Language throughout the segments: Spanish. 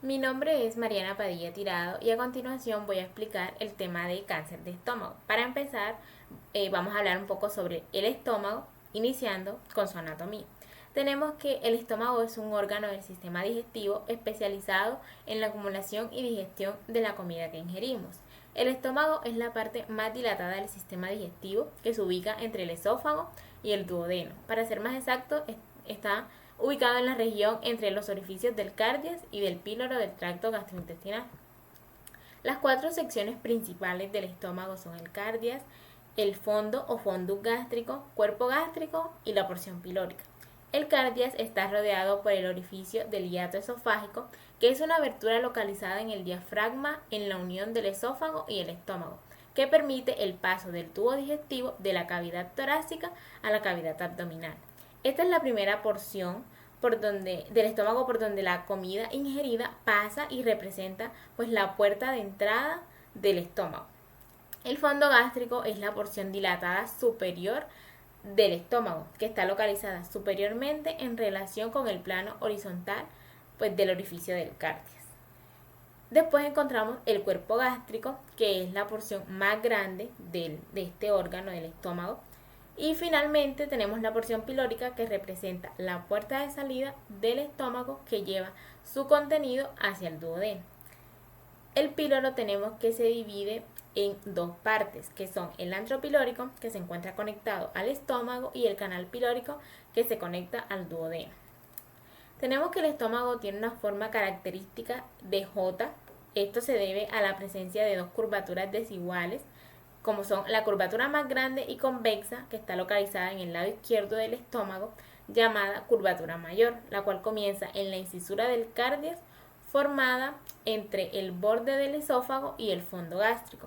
Mi nombre es Mariana Padilla Tirado y a continuación voy a explicar el tema de cáncer de estómago. Para empezar, vamos a hablar un poco sobre el estómago, iniciando con su anatomía. Tenemos que el estómago es un órgano del sistema digestivo especializado en la acumulación y digestión de la comida que ingerimos. El estómago es la parte más dilatada del sistema digestivo que se ubica entre el esófago y el duodeno. Para ser más exacto, está ubicado en la región entre los orificios del cardias y del píloro del tracto gastrointestinal. Las cuatro secciones principales del estómago son el cardias, el fondo o fundus gástrico, cuerpo gástrico y la porción pilórica. El cardias está rodeado por el orificio del hiato esofágico, que es una abertura localizada en el diafragma en la unión del esófago y el estómago, que permite el paso del tubo digestivo de la cavidad torácica a la cavidad abdominal. Esta es la primera porción del estómago por donde la comida ingerida pasa y representa pues la puerta de entrada del estómago. El fondo gástrico es la porción dilatada superior del estómago, que está localizada superiormente en relación con el plano horizontal pues, del orificio del cardias. Después encontramos el cuerpo gástrico, que es la porción más grande de este órgano del estómago. Y finalmente tenemos la porción pilórica, que representa la puerta de salida del estómago que lleva su contenido hacia el duodeno. El píloro tenemos que se divide en dos partes, que son el antro pilórico, que se encuentra conectado al estómago, y el canal pilórico, que se conecta al duodeno. Tenemos que el estómago tiene una forma característica de J. Esto se debe a la presencia de dos curvaturas desiguales, como son la curvatura más grande y convexa, que está localizada en el lado izquierdo del estómago, llamada curvatura mayor, la cual comienza en la incisura del cardias, formada entre el borde del esófago y el fondo gástrico,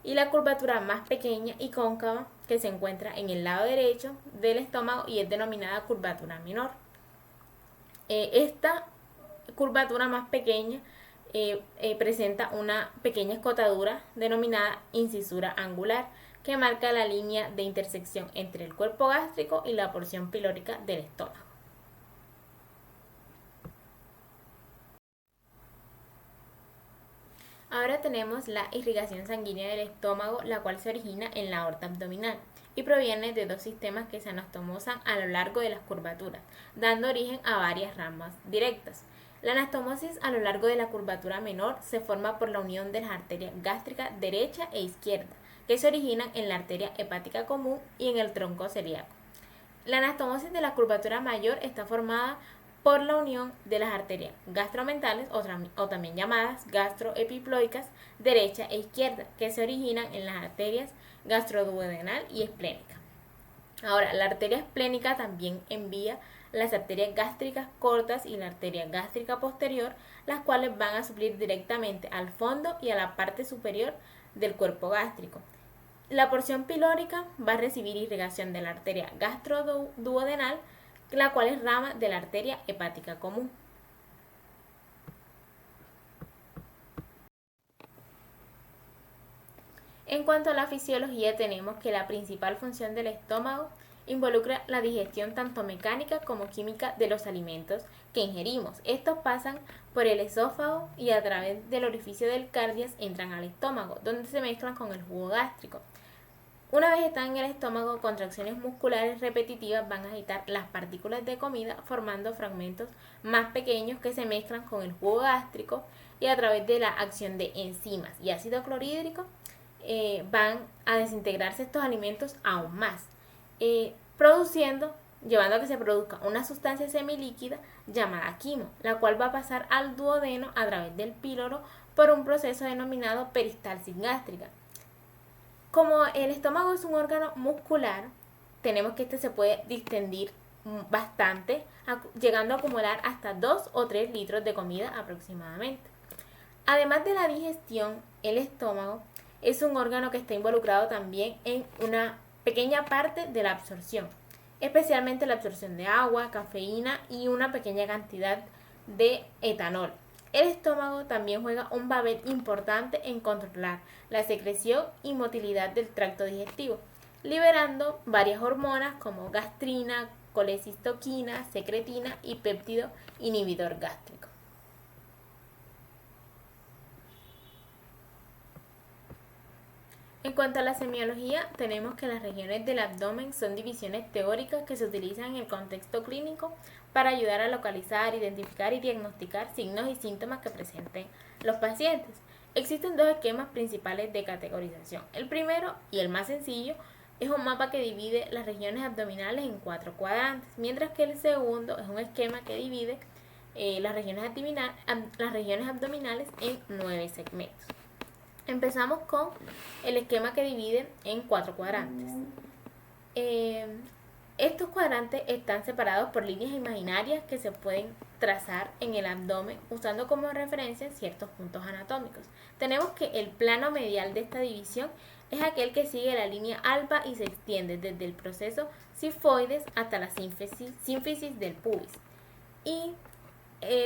y la curvatura más pequeña y cóncava, que se encuentra en el lado derecho del estómago y es denominada curvatura menor. Esta curvatura más pequeña presenta una pequeña escotadura denominada incisura angular, que marca la línea de intersección entre el cuerpo gástrico y la porción pilórica del estómago. Ahora tenemos la irrigación sanguínea del estómago, la cual se origina en la aorta abdominal y proviene de dos sistemas que se anastomosan a lo largo de las curvaturas, dando origen a varias ramas directas. La anastomosis a lo largo de la curvatura menor se forma por la unión de las arterias gástricas derecha e izquierda, que se originan en la arteria hepática común y en el tronco celíaco. La anastomosis de la curvatura mayor está formada por la unión de las arterias gastromentales, o también llamadas gastroepiploicas, derecha e izquierda, que se originan en las arterias gastroduodenal y esplénica. Ahora, la arteria esplénica también envía las arterias gástricas cortas y la arteria gástrica posterior, las cuales van a suplir directamente al fondo y a la parte superior del cuerpo gástrico. La porción pilórica va a recibir irrigación de la arteria gastroduodenal, la cual es rama de la arteria hepática común. En cuanto a la fisiología, tenemos que la principal función del estómago involucra la digestión tanto mecánica como química de los alimentos que ingerimos. Estos pasan por el esófago y a través del orificio del cardias entran al estómago, donde se mezclan con el jugo gástrico. Una vez están en el estómago, contracciones musculares repetitivas van a agitar las partículas de comida, formando fragmentos más pequeños que se mezclan con el jugo gástrico, y a través de la acción de enzimas y ácido clorhídrico van a desintegrarse estos alimentos aún más, llevando a que se produzca una sustancia semilíquida llamada quimo, la cual va a pasar al duodeno a través del píloro por un proceso denominado peristalsis gástrica. Como el estómago es un órgano muscular, tenemos que este se puede distendir bastante, llegando a acumular hasta 2 o 3 litros de comida aproximadamente. Además de la digestión, el estómago es un órgano que está involucrado también en una pequeña parte de la absorción, especialmente la absorción de agua, cafeína y una pequeña cantidad de etanol. El estómago también juega un papel importante en controlar la secreción y motilidad del tracto digestivo, liberando varias hormonas como gastrina, colecistoquina, secretina y péptido inhibidor gástrico. En cuanto a la semiología, tenemos que las regiones del abdomen son divisiones teóricas que se utilizan en el contexto clínico para ayudar a localizar, identificar y diagnosticar signos y síntomas que presenten los pacientes. Existen dos esquemas principales de categorización. El primero, y el más sencillo, es un mapa que divide las regiones abdominales en 4 cuadrantes, mientras que el segundo es un esquema que divide las regiones abdominales en 9 segmentos. Empezamos con el esquema que divide en 4 cuadrantes. Estos cuadrantes están separados por líneas imaginarias que se pueden trazar en el abdomen usando como referencia ciertos puntos anatómicos. Tenemos que el plano medial de esta división es aquel que sigue la línea alba y se extiende desde el proceso sifoides hasta la sínfisis del pubis. Y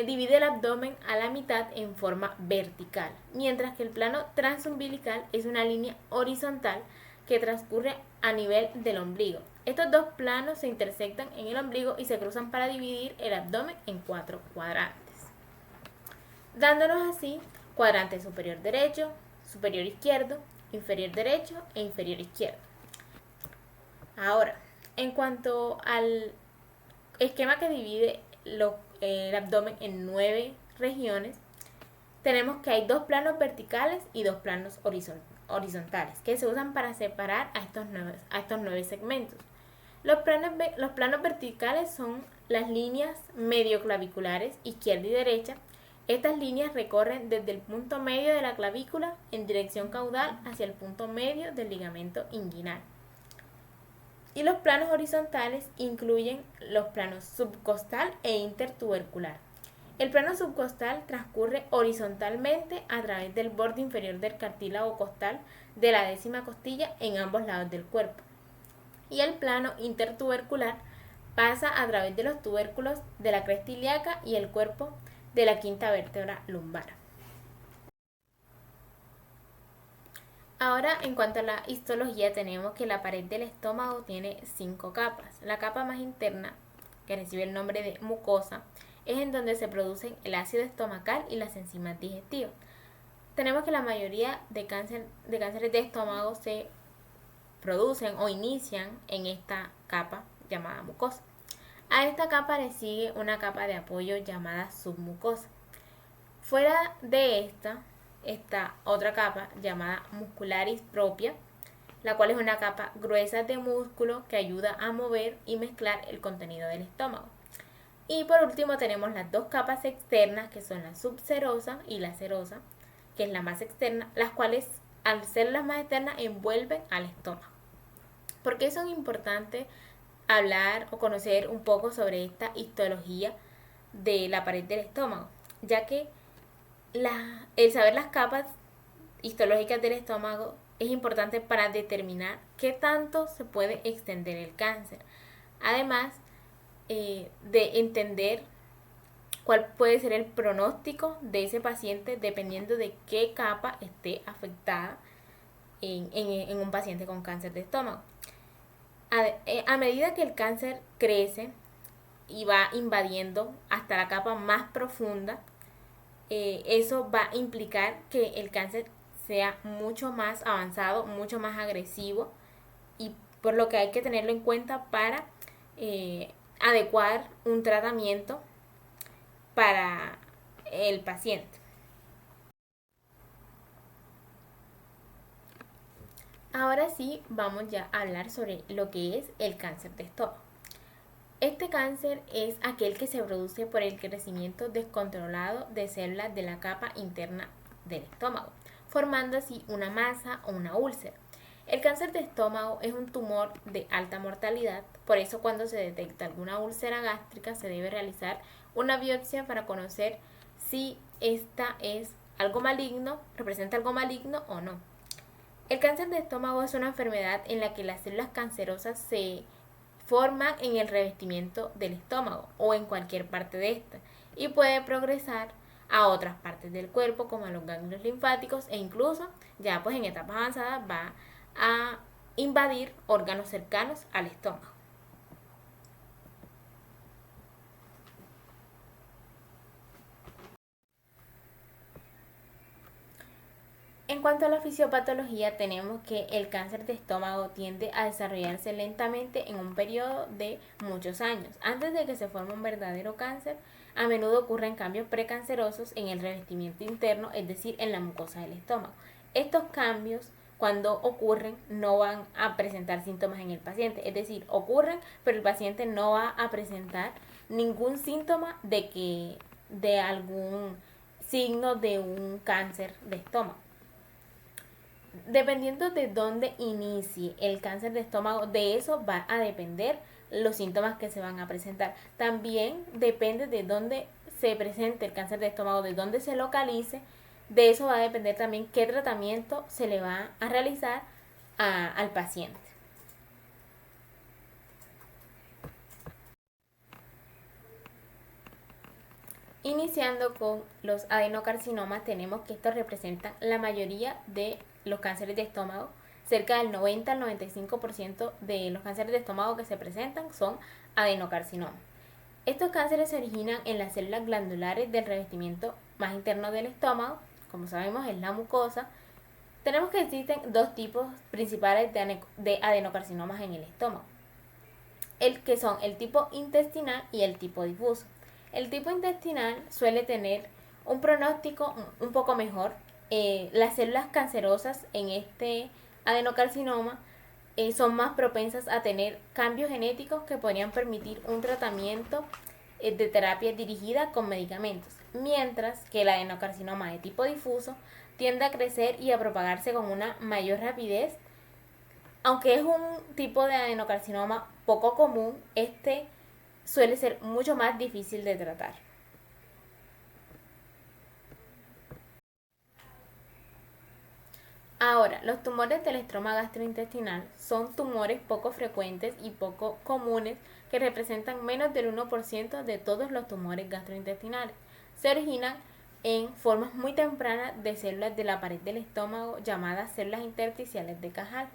divide el abdomen a la mitad en forma vertical, mientras que el plano transumbilical es una línea horizontal que transcurre a nivel del ombligo. Estos dos planos se intersectan en el ombligo y se cruzan para dividir el abdomen en 4 cuadrantes, dándonos así cuadrante superior derecho, superior izquierdo, inferior derecho e inferior izquierdo. Ahora, en cuanto al esquema que divide el abdomen en 9 regiones, tenemos que hay 2 planos verticales y 2 planos horizontales que se usan para separar a estos 9 segmentos. Los planos verticales son las líneas medioclaviculares izquierda y derecha. Estas líneas recorren desde el punto medio de la clavícula en dirección caudal hacia el punto medio del ligamento inguinal. Y los planos horizontales incluyen los planos subcostal e intertubercular. El plano subcostal transcurre horizontalmente a través del borde inferior del cartílago costal de la 10ª costilla en ambos lados del cuerpo. Y el plano intertubercular pasa a través de los tubérculos de la cresta ilíaca y el cuerpo de la 5ª vértebra lumbar. Ahora, en cuanto a la histología, tenemos que la pared del estómago tiene 5 capas. La capa más interna, que recibe el nombre de mucosa, es en donde se producen el ácido estomacal y las enzimas digestivas. Tenemos que la mayoría de cánceres de estómago se producen o inician en esta capa llamada mucosa. A esta capa le sigue una capa de apoyo llamada submucosa. Fuera de esta otra capa llamada muscularis propia, la cual es una capa gruesa de músculo que ayuda a mover y mezclar el contenido del estómago. Y por último tenemos las 2 capas externas, que son la subserosa y la serosa, que es la más externa, las cuales al ser las más externas envuelven al estómago. ¿Por qué son importantes hablar o conocer un poco sobre esta histología de la pared del estómago? Ya que el saber las capas histológicas del estómago es importante para determinar qué tanto se puede extender el cáncer. Además de entender cuál puede ser el pronóstico de ese paciente dependiendo de qué capa esté afectada en un paciente con cáncer de estómago. A medida que el cáncer crece y va invadiendo hasta la capa más profunda, eso va a implicar que el cáncer sea mucho más avanzado, mucho más agresivo, y por lo que hay que tenerlo en cuenta para adecuar un tratamiento para el paciente. Ahora sí, vamos ya a hablar sobre lo que es el cáncer de estómago. Este cáncer es aquel que se produce por el crecimiento descontrolado de células de la capa interna del estómago, formando así una masa o una úlcera. El cáncer de estómago es un tumor de alta mortalidad, por eso cuando se detecta alguna úlcera gástrica se debe realizar una biopsia para conocer si esta es algo maligno, representa algo maligno o no. El cáncer de estómago es una enfermedad en la que las células cancerosas se forman en el revestimiento del estómago o en cualquier parte de esta y puede progresar a otras partes del cuerpo como a los ganglios linfáticos e incluso ya pues en etapas avanzadas va a invadir órganos cercanos al estómago. En cuanto a la fisiopatología, tenemos que el cáncer de estómago tiende a desarrollarse lentamente en un periodo de muchos años. Antes de que se forme un verdadero cáncer, a menudo ocurren cambios precancerosos en el revestimiento interno, es decir, en la mucosa del estómago. Estos cambios, cuando ocurren, no van a presentar síntomas en el paciente, es decir, ocurren, pero el paciente no va a presentar ningún síntoma de algún signo de un cáncer de estómago. Dependiendo de dónde inicie el cáncer de estómago, de eso va a depender los síntomas que se van a presentar. También depende de dónde se presente el cáncer de estómago, de dónde se localice. De eso va a depender también qué tratamiento se le va a realizar al paciente. Iniciando con los adenocarcinomas, tenemos que estos representan la mayoría de los cánceres de estómago. Cerca del 90 al 95% de los cánceres de estómago que se presentan son adenocarcinomas. Estos cánceres se originan en las células glandulares del revestimiento más interno del estómago, como sabemos es la mucosa. Tenemos que existen dos tipos principales de adenocarcinomas en el estómago, que son el tipo intestinal y el tipo difuso. El tipo intestinal suele tener un pronóstico un poco mejor. Las células cancerosas en este adenocarcinoma son más propensas a tener cambios genéticos que podrían permitir un tratamiento de terapia dirigida con medicamentos, mientras que el adenocarcinoma de tipo difuso tiende a crecer y a propagarse con una mayor rapidez. Aunque es un tipo de adenocarcinoma poco común, este suele ser mucho más difícil de tratar. Ahora, los tumores del estroma gastrointestinal son tumores poco frecuentes y poco comunes que representan menos del 1% de todos los tumores gastrointestinales. Se originan en formas muy tempranas de células de la pared del estómago llamadas células intersticiales de Cajal.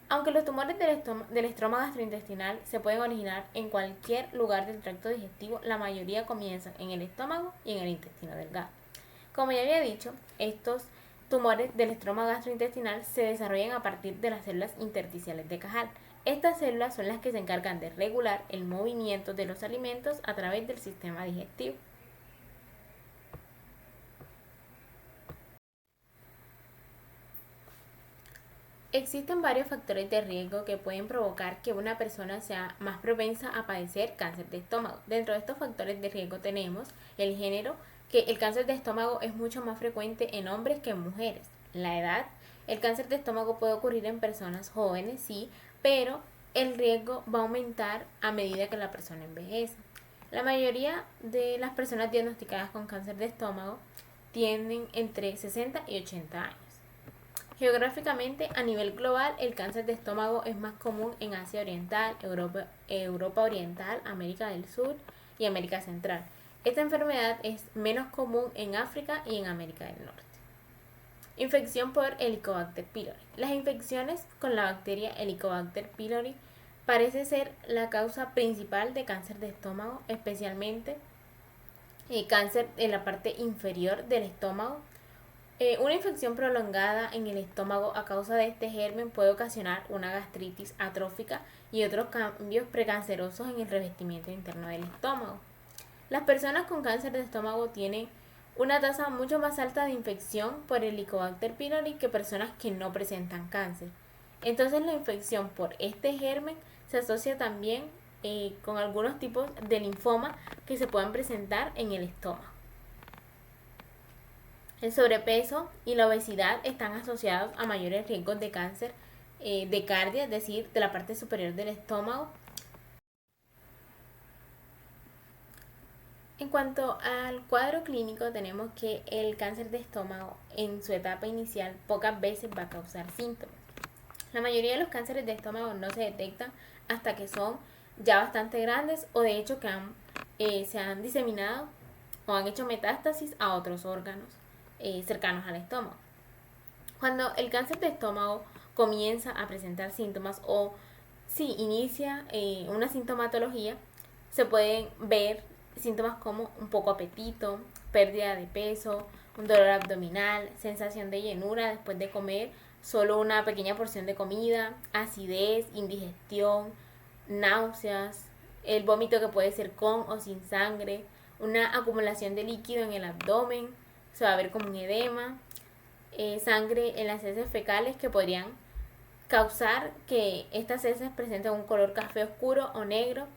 Aunque los tumores del estroma gastrointestinal se pueden originar en cualquier lugar del tracto digestivo, la mayoría comienzan en el estómago y en el intestino delgado. Como ya había dicho, estos tumores del estroma gastrointestinal se desarrollan a partir de las células intersticiales de Cajal. Estas células son las que se encargan de regular el movimiento de los alimentos a través del sistema digestivo. Existen varios factores de riesgo que pueden provocar que una persona sea más propensa a padecer cáncer de estómago. Dentro de estos factores de riesgo tenemos el género, que el cáncer de estómago es mucho más frecuente en hombres que en mujeres. La edad, el cáncer de estómago puede ocurrir en personas jóvenes, sí, pero el riesgo va a aumentar a medida que la persona envejece. La mayoría de las personas diagnosticadas con cáncer de estómago tienen entre 60 y 80 años. Geográficamente, a nivel global, el cáncer de estómago es más común en Asia Oriental, Europa Oriental, América del Sur y América Central. Esta enfermedad es menos común en África y en América del Norte. Infección por Helicobacter pylori. Las infecciones con la bacteria Helicobacter pylori parece ser la causa principal de cáncer de estómago, especialmente cáncer en la parte inferior del estómago. Una infección prolongada en el estómago a causa de este germen puede ocasionar una gastritis atrófica y otros cambios precancerosos en el revestimiento interno del estómago. Las personas con cáncer de estómago tienen una tasa mucho más alta de infección por Helicobacter pylori que personas que no presentan cáncer. Entonces la infección por este germen se asocia también con algunos tipos de linfoma que se pueden presentar en el estómago. El sobrepeso y la obesidad están asociados a mayores riesgos de cáncer de cardia, es decir, de la parte superior del estómago. En cuanto al cuadro clínico, tenemos que el cáncer de estómago en su etapa inicial pocas veces va a causar síntomas. La mayoría de los cánceres de estómago no se detectan hasta que son ya bastante grandes o de hecho que se han diseminado o han hecho metástasis a otros órganos cercanos al estómago. Cuando el cáncer de estómago comienza a presentar síntomas o si inicia una sintomatología, se pueden ver síntomas como un poco apetito, pérdida de peso, un dolor abdominal, sensación de llenura después de comer solo una pequeña porción de comida, acidez, indigestión, náuseas, el vómito que puede ser con o sin sangre, una acumulación de líquido en el abdomen, se va a ver como un edema, sangre en las heces fecales que podrían causar que estas heces presenten un color café oscuro o negro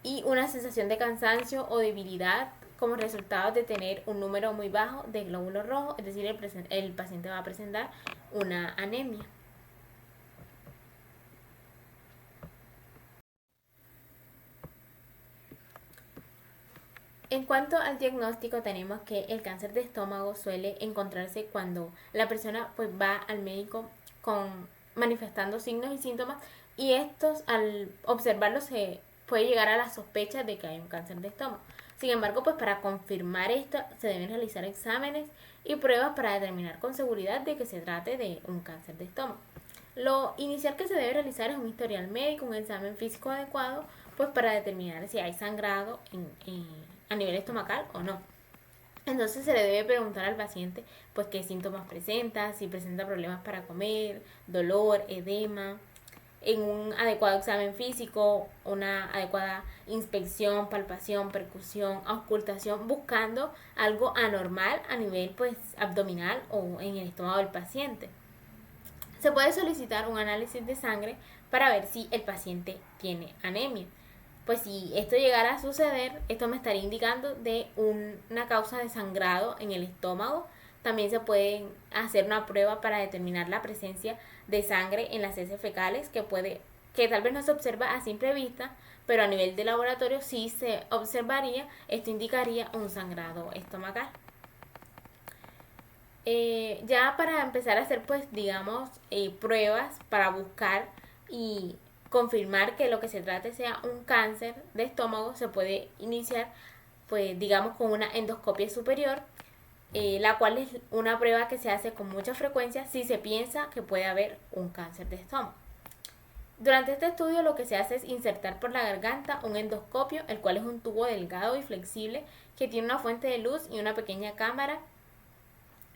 y una sensación de cansancio o debilidad como resultado de tener un número muy bajo de glóbulos rojos, es decir, el paciente va a presentar una anemia. En cuanto al diagnóstico, tenemos que el cáncer de estómago suele encontrarse cuando la persona pues va al médico manifestando signos y síntomas, y estos al observarlos se puede llegar a la sospecha de que hay un cáncer de estómago. Sin embargo, pues para confirmar esto se deben realizar exámenes y pruebas para determinar con seguridad de que se trate de un cáncer de estómago. Lo inicial que se debe realizar es un historial médico, un examen físico adecuado, pues para determinar si hay sangrado a nivel estomacal o no. Entonces se le debe preguntar al paciente pues qué síntomas presenta, si presenta problemas para comer, dolor, edema. En un adecuado examen físico, una adecuada inspección, palpación, percusión, auscultación, buscando algo anormal a nivel pues abdominal o en el estómago del paciente. Se puede solicitar un análisis de sangre para ver si el paciente tiene anemia. Pues si esto llegara a suceder, esto me estaría indicando de una causa de sangrado en el estómago. También se puede hacer una prueba para determinar la presencia de sangre en las heces fecales, que tal vez no se observa a simple vista, pero a nivel de laboratorio sí se observaría. Esto indicaría un sangrado estomacal. Ya para empezar a hacer pues digamos pruebas para buscar y confirmar que lo que se trate sea un cáncer de estómago, se puede iniciar pues digamos con una endoscopia superior, la cual es una prueba que se hace con mucha frecuencia si se piensa que puede haber un cáncer de estómago. Durante este estudio lo que se hace es insertar por la garganta un endoscopio, el cual es un tubo delgado y flexible que tiene una fuente de luz y una pequeña cámara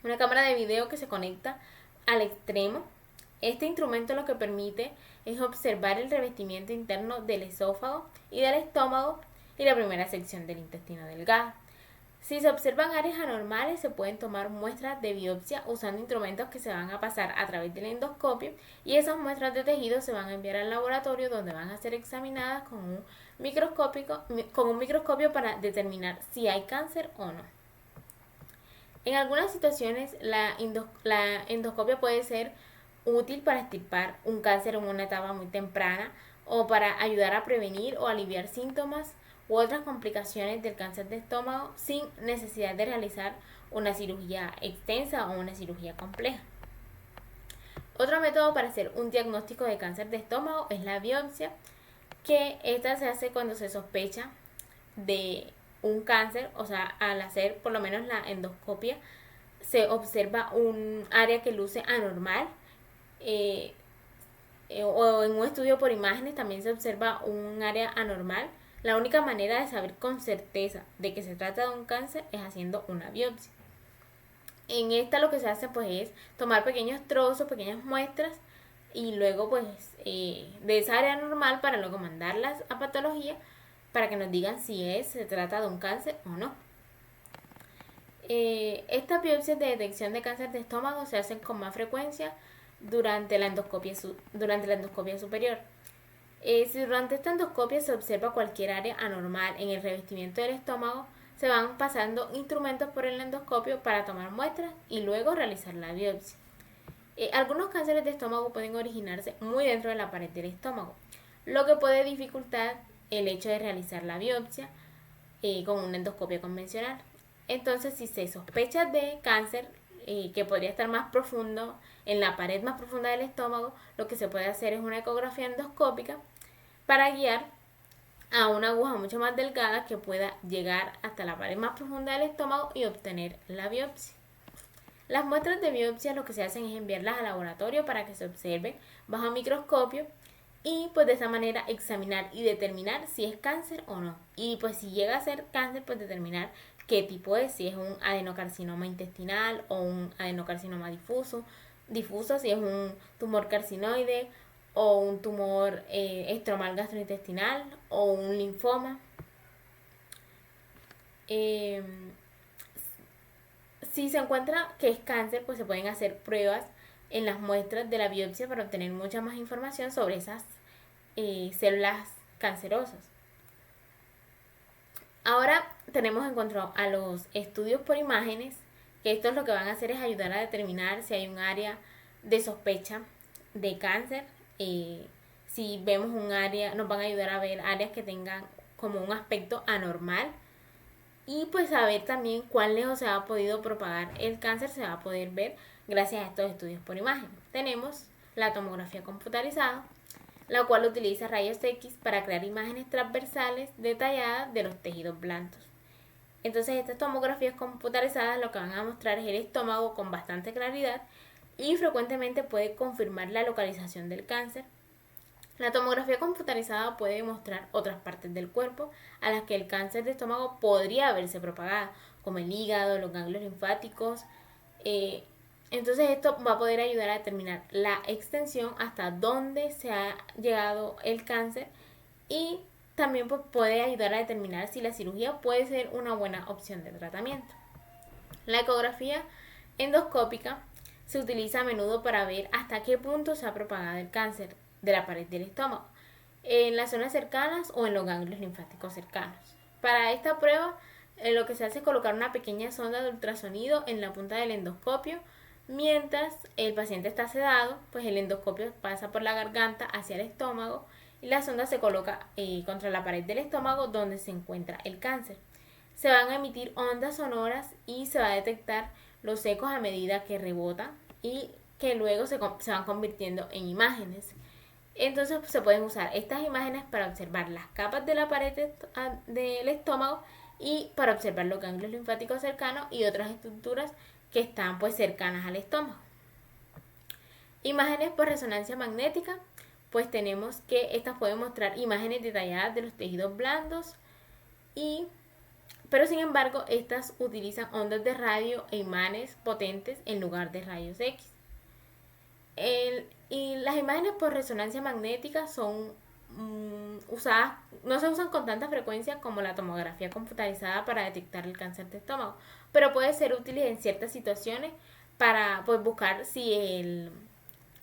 de video que se conecta al extremo. Este instrumento lo que permite es observar el revestimiento interno del esófago y del estómago y la primera sección del intestino delgado. Si se observan áreas anormales, se pueden tomar muestras de biopsia usando instrumentos que se van a pasar a través del endoscopio, y esas muestras de tejido se van a enviar al laboratorio, donde van a ser examinadas con un microscopio para determinar si hay cáncer o no. En algunas situaciones la endoscopia puede ser útil para extirpar un cáncer en una etapa muy temprana o para ayudar a prevenir o aliviar síntomas u otras complicaciones del cáncer de estómago sin necesidad de realizar una cirugía extensa o una cirugía compleja. Otro método para hacer un diagnóstico de cáncer de estómago es la biopsia, que esta se hace cuando se sospecha de un cáncer, o sea, al hacer por lo menos la endoscopia, se observa un área que luce anormal, o en un estudio por imágenes también se observa un área anormal. La única manera de saber con certeza de que se trata de un cáncer es haciendo una biopsia. En esta lo que se hace pues es tomar pequeños trozos, pequeñas muestras, y luego pues de esa área normal para luego mandarlas a patología para que nos digan si se trata de un cáncer o no. Estas biopsias de detección de cáncer de estómago se hacen con más frecuencia durante la endoscopia superior. Si durante esta endoscopia se observa cualquier área anormal en el revestimiento del estómago, se van pasando instrumentos por el endoscopio para tomar muestras y luego realizar la biopsia. Algunos cánceres de estómago pueden originarse muy dentro de la pared del estómago, lo que puede dificultar el hecho de realizar la biopsia con una endoscopia convencional. Entonces, si se sospecha de cáncer que podría estar más profundo, en la pared más profunda del estómago, lo que se puede hacer es una ecografía endoscópica para guiar a una aguja mucho más delgada que pueda llegar hasta la pared más profunda del estómago y obtener la biopsia. Las muestras de biopsia lo que se hacen es enviarlas al laboratorio para que se observen bajo microscopio y pues de esa manera examinar y determinar si es cáncer o no. Y pues si llega a ser cáncer, pues determinar qué tipo es, si es un adenocarcinoma intestinal o un adenocarcinoma difuso, si es un tumor carcinoide o un tumor estromal gastrointestinal o un linfoma. Eh, si se encuentra que es cáncer, pues se pueden hacer pruebas en las muestras de la biopsia para obtener mucha más información sobre esas células cancerosas. Ahora tenemos en cuanto a los estudios por imágenes, que estos lo que van a hacer es ayudar a determinar si hay un área de sospecha de cáncer. Si vemos un área, nos van a ayudar a ver áreas que tengan como un aspecto anormal y pues saber también cuán lejos se ha podido propagar el cáncer se va a poder ver gracias a estos estudios por imagen. Tenemos la tomografía computarizada, la cual utiliza rayos X para crear imágenes transversales detalladas de los tejidos blandos. Entonces estas tomografías computarizadas lo que van a mostrar es el estómago con bastante claridad y frecuentemente puede confirmar la localización del cáncer. La tomografía computarizada puede mostrar otras partes del cuerpo a las que el cáncer de estómago podría haberse propagado, como el hígado, los ganglios linfáticos. Entonces esto va a poder ayudar a determinar la extensión hasta dónde se ha llegado el cáncer y también pues, puede ayudar a determinar si la cirugía puede ser una buena opción de tratamiento. La ecografía endoscópica se utiliza a menudo para ver hasta qué punto se ha propagado el cáncer de la pared del estómago, en las zonas cercanas o en los ganglios linfáticos cercanos. Para esta prueba, lo que se hace es colocar una pequeña sonda de ultrasonido en la punta del endoscopio. Mientras el paciente está sedado, pues el endoscopio pasa por la garganta hacia el estómago y la sonda se coloca contra la pared del estómago donde se encuentra el cáncer. Se van a emitir ondas sonoras y se va a detectar los ecos a medida que rebotan y que luego se van convirtiendo en imágenes. Entonces se pueden usar estas imágenes para observar las capas de la pared del estómago y para observar los ganglios linfáticos cercanos y otras estructuras que están pues cercanas al estómago. Imágenes por resonancia magnética, pues tenemos que estas pueden mostrar imágenes detalladas de los tejidos blandos pero sin embargo estas utilizan ondas de radio e imanes potentes en lugar de rayos X. Y las imágenes por resonancia magnética son usadas, no se usan con tanta frecuencia como la tomografía computarizada para detectar el cáncer de estómago, pero puede ser útil en ciertas situaciones para pues, buscar si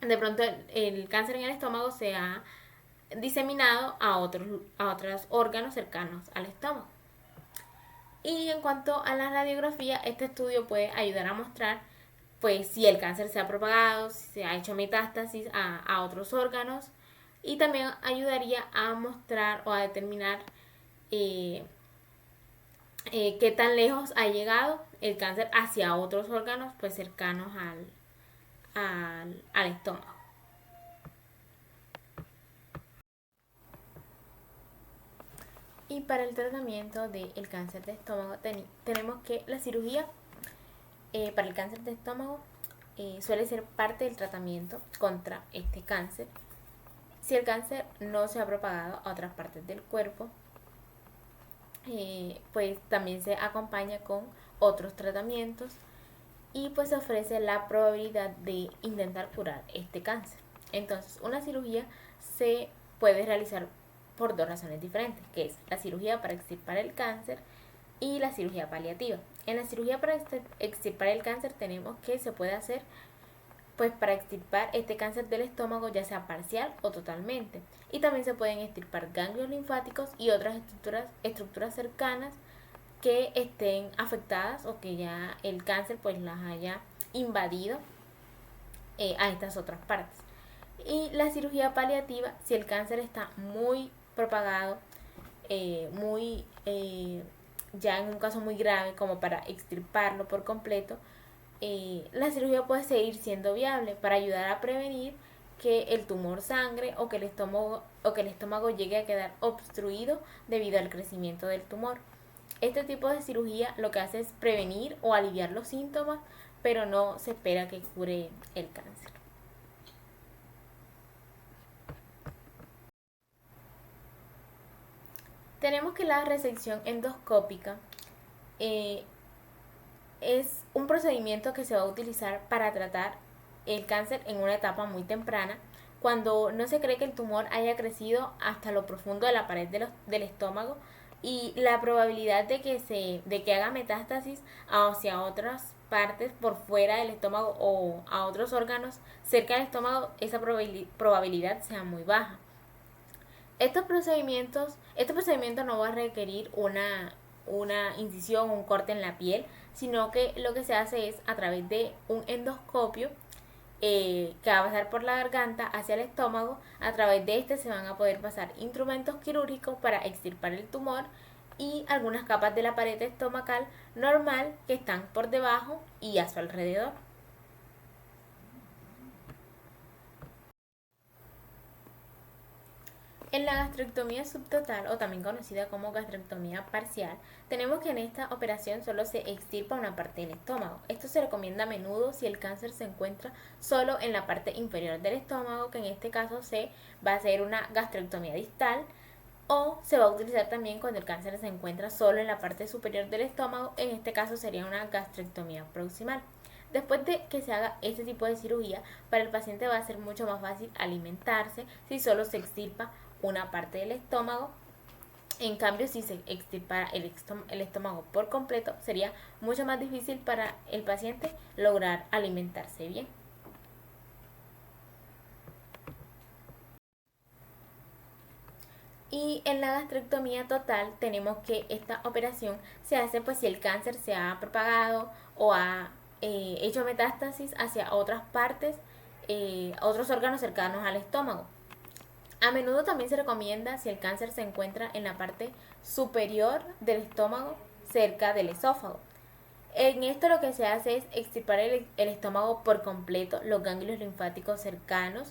de pronto el cáncer en el estómago se ha diseminado a otros órganos cercanos al estómago. Y en cuanto a la radiografía, este estudio puede ayudar a mostrar pues si el cáncer se ha propagado, si se ha hecho metástasis a otros órganos y también ayudaría a mostrar o a determinar qué tan lejos ha llegado el cáncer hacia otros órganos pues cercanos al estómago. Y para el tratamiento del cáncer de estómago tenemos que la cirugía para el cáncer de estómago suele ser parte del tratamiento contra este cáncer. Si el cáncer no se ha propagado a otras partes del cuerpo, pues también se acompaña con otros tratamientos y pues se ofrece la probabilidad de intentar curar este cáncer. Entonces, una cirugía se puede realizar por dos razones diferentes, que es la cirugía para extirpar el cáncer y la cirugía paliativa. En la cirugía para extirpar el cáncer tenemos que se puede hacer pues para extirpar este cáncer del estómago ya sea parcial o totalmente. Y también se pueden extirpar ganglios linfáticos y otras estructuras cercanas que estén afectadas o que ya el cáncer pues las haya invadido a estas otras partes. Y la cirugía paliativa, si el cáncer está muy propagado, ya en un caso muy grave como para extirparlo por completo, la cirugía puede seguir siendo viable para ayudar a prevenir que el tumor sangre o que el estómago llegue a quedar obstruido debido al crecimiento del tumor. Este tipo de cirugía lo que hace es prevenir o aliviar los síntomas, pero no se espera que cure el cáncer. Tenemos que la resección endoscópica eh, es un procedimiento que se va a utilizar para tratar el cáncer en una etapa muy temprana, cuando no se cree que el tumor haya crecido hasta lo profundo de la pared del estómago, y la probabilidad de que haga metástasis hacia otras partes por fuera del estómago o a otros órganos cerca del estómago, esa probabilidad sea muy baja. Este procedimiento no va a requerir una incisión o un corte en la piel, sino que lo que se hace es a través de un endoscopio, que va a pasar por la garganta hacia el estómago. A través de este se van a poder pasar instrumentos quirúrgicos para extirpar el tumor y algunas capas de la pared estomacal normal que están por debajo y a su alrededor. En la gastrectomía subtotal, o también conocida como gastrectomía parcial, tenemos que en esta operación solo se extirpa una parte del estómago. Esto se recomienda a menudo si el cáncer se encuentra solo en la parte inferior del estómago, que en este caso se va a hacer una gastrectomía distal, o se va a utilizar también cuando el cáncer se encuentra solo en la parte superior del estómago, en este caso sería una gastrectomía proximal. Después de que se haga este tipo de cirugía, para el paciente va a ser mucho más fácil alimentarse si solo se extirpa una parte del estómago. En cambio, si se extirpara el estómago por completo, sería mucho más difícil para el paciente lograr alimentarse bien. Y en la gastrectomía total tenemos que esta operación se hace pues si el cáncer se ha propagado o ha hecho metástasis hacia otras partes, otros órganos cercanos al estómago. A menudo también se recomienda si el cáncer se encuentra en la parte superior del estómago, cerca del esófago. En esto lo que se hace es extirpar el estómago por completo, los ganglios linfáticos cercanos,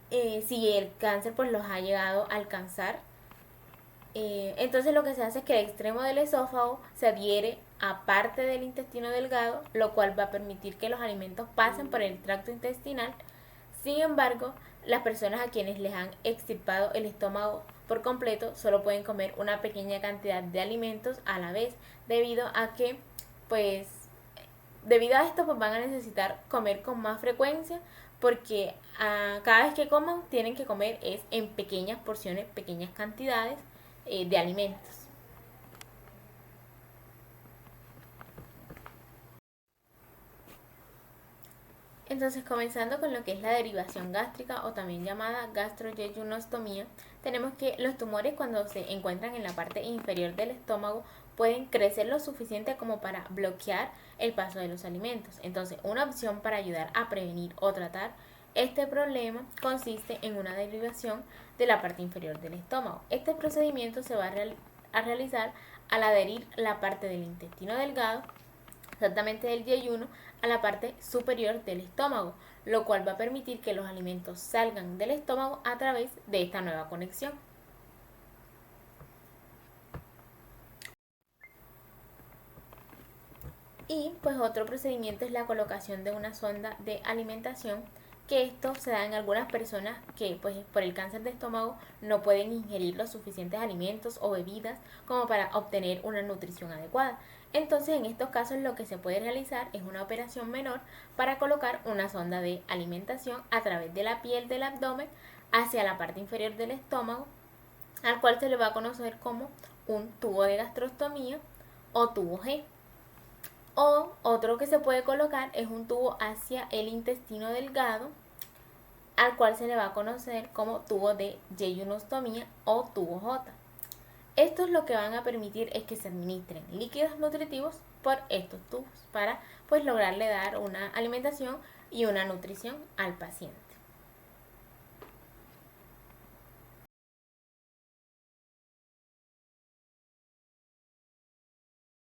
si el cáncer pues los ha llegado a alcanzar. Entonces lo que se hace es que el extremo del esófago se adhiere a parte del intestino delgado, lo cual va a permitir que los alimentos pasen por el tracto intestinal. Sin embargo, las personas a quienes les han extirpado el estómago por completo solo pueden comer una pequeña cantidad de alimentos a la vez, debido a que pues debido a esto pues van a necesitar comer con más frecuencia, porque cada vez que coman tienen que comer es en pequeñas porciones, pequeñas cantidades de alimentos. Entonces, comenzando con lo que es la derivación gástrica o también llamada gastroyejunostomía, tenemos que los tumores cuando se encuentran en la parte inferior del estómago pueden crecer lo suficiente como para bloquear el paso de los alimentos. Entonces, una opción para ayudar a prevenir o tratar este problema consiste en una derivación de la parte inferior del estómago. Este procedimiento se va a realizar al adherir la parte del intestino delgado, exactamente del yeyuno, a la parte superior del estómago, lo cual va a permitir que los alimentos salgan del estómago a través de esta nueva conexión. Y pues otro procedimiento es la colocación de una sonda de alimentación, que esto se da en algunas personas que pues por el cáncer de estómago no pueden ingerir los suficientes alimentos o bebidas como para obtener una nutrición adecuada. Entonces en estos casos lo que se puede realizar es una operación menor para colocar una sonda de alimentación a través de la piel del abdomen hacia la parte inferior del estómago, al cual se le va a conocer como un tubo de gastrostomía o tubo G. O otro que se puede colocar es un tubo hacia el intestino delgado, al cual se le va a conocer como tubo de yejunostomía o tubo J. Estos lo que van a permitir es que se administren líquidos nutritivos por estos tubos para pues lograrle dar una alimentación y una nutrición al paciente.